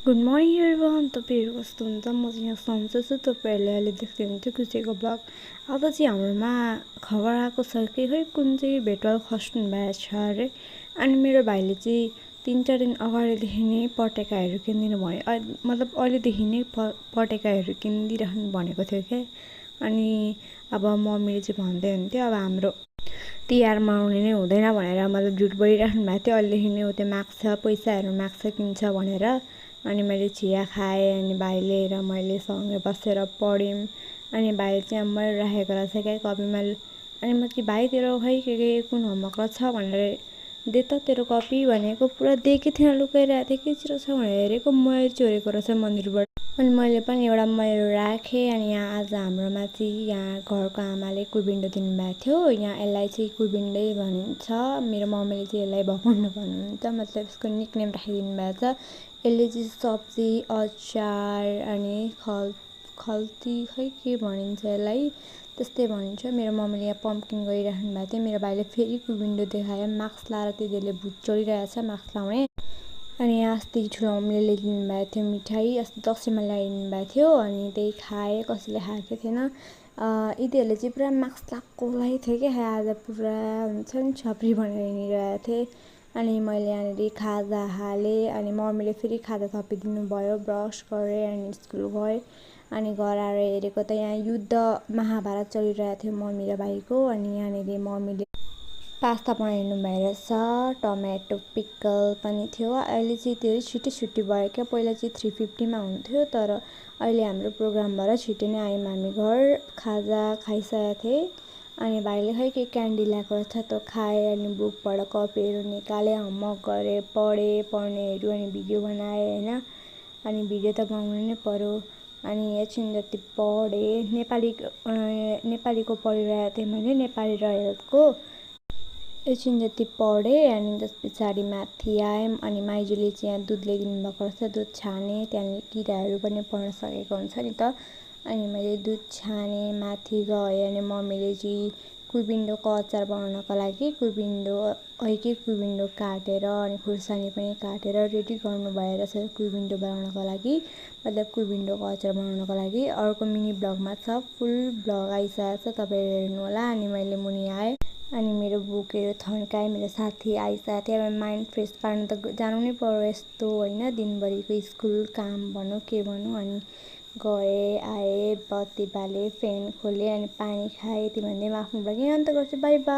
Good morning everyone. तपाईँहरू कस्तो हुन्छ? म चाहिँ यहाँ सन्चै छु। तपाईँहरूले अहिले देख्दै हुनुहुन्थ्यो खुसीको ब्लग। अब चाहिँ हाम्रोमा खबर आएको छ कि खै कुन चाहिँ भेटवाल खस्नु भएको छ अरे। अनि मेरो भाइले चाहिँ 3-4 दिन अगाडिदेखि नै पटेकाहरू किनिदिनु भन्यो, मतलब अहिलेदेखि नै पटेकाहरू किनिदिइराख्नु भनेको थियो क्या। अनि अब मम्मीले चाहिँ भन्दै हुन्थ्यो अब हाम्रो तिहार मनाउने नै हुँदैन भनेर, मतलब झुट बोलिराख्नु भएको थियो। अहिलेदेखि नै त्यो माग्छ, पैसाहरू माग्छ, किन्छ भनेर। अनि मैले चिया खाएँ, अनि भाइले र मैले सँगै बसेर पढ्यौँ। अनि भाइले चाहिँ अब मैले राखेको रहेछ क्या कपीमा। अनि म कि भाइ तेरो खै के कुन होमवर्क छ भनेर दे त तेरो कपी भनेको, पुरा दिएकै थिएन, लुकाइरहेको थिएँ। के चिरो छ भनेर हेरेको, मैले चोरेको रहेछ मन्दिरबाट। अनि मैले पनि एउटा मैले राखेँ। अनि यहाँ आज हाम्रोमा चाहिँ यहाँ घरको आमाले कुबिन्डो दिनुभएको थियो। यहाँ यसलाई चाहिँ कुबिन्डै भनिन्छ। मेरो मम्मीले चाहिँ यसलाई भकुन्डो भन्नुहुन्छ, मतलब यसको निकनेम राखिदिनु भएको छ। यसले चाहिँ सब्जी, अचार अनि खल्ती खै के भनिन्छ यसलाई, त्यस्तै भनिन्छ। मेरो मम्मीले यहाँ पम्पकिन गरिराख्नु भएको थियो। मेरो भाइले फेरि कुबिन्डो देखायो, मास्क लाएर दिदीले भुत चढिरहेछ मास्क लाउने। अनि यहाँ अस्ति ठुलो मम्मीले ल्याइदिनु भएको थियो मिठाई, अस्ति दसैँमा ल्याइदिनु भएको थियो। अनि त्यही खाएँ, कसैले खाएको थिएन। यिनीहरूले चाहिँ पुरा मास्क लगाएको थियो क्या। आज पुरा हुन्छ नि छप्री भनेर हिँडिरहेको थिएँ। अनि मैले यहाँनिर खाजा हालेँ। अनि मम्मीले फेरि खाजा थपिदिनु भयो। ब्रस गरेँ अनि स्कुल गएँ। अनि घर आएर हेरेको त यहाँ युद्ध महाभारत चलिरहेको थियो मम्मी र भाइको। अनि यहाँनिर मम्मीले पास्ता बनाइदिनु भयो रहेछ, टमेटो पिकल पनि थियो। अहिले चाहिँ धेरै छिट्टी भयो क्या। पहिला चाहिँ 350मा हुन्थ्यो, तर अहिले हाम्रो प्रोग्राम भएर छिट्टै नै आयौँ हामी घर। खाजा खाइसकेको थिएँ। अनि भाइले खै के क्यान्डी ल्याएको रहेछ, त्यो खाएँ। अनि बुकबाट कपीहरू निकालेँ, होमवर्क गरेँ, पढेँ, पढ्नेहरू, अनि भिडियो बनाएँ होइन। अनि भिडियो त बनाउनु नै पर्यो। अनि एकछिन जति पढेँ, नेपालीको पढिरहेको थिएँ मैले, नेपाली र हेल्थको। एकछिन जति पढेँ। अनि त्यस पछाडि माथि आयौँ। अनि माइजूले चाहिँ यहाँ दुध ल्याइदिनु भएको रहेछ, दुध छाने। त्यहाँनिर किराहरू पनि पर्न सकेको हुन्छ नि त। अनि मैले दुध छाने, माथि गएँ। अनि मम्मीले चाहिँ कुबिन्डोको अचार बनाउनको लागि कुबिन्डो काटेर अनि खुर्सानी पनि काटेर रेडी गर्नुभयो रहेछ कुबिन्डो बनाउनको लागि, मतलब कुबिन्डोको अचार बनाउनको लागि। अर्को मिनी ब्लगमा छ, फुल ब्लग आइसकेको छ, तपाईँहरू हेर्नु होला। अनि मैले मुनि आएँ। अनि मेरो बुकहरू थन्काएँ। मेरो साथी आइसकेको थियो। अब माइन्ड फ्रेस पार्नु त जानु नै पर्यो यस्तो होइन, दिनभरिको स्कुल काम भनौँ के भनौँ। अनि गएँ आएँ, बत्ती बालेँ, फ्यान खोलेँ, अनि पानी खाएँ। यति भन्दै म आफ्नो ब्लग यहाँ अन्त गर्छु। By by.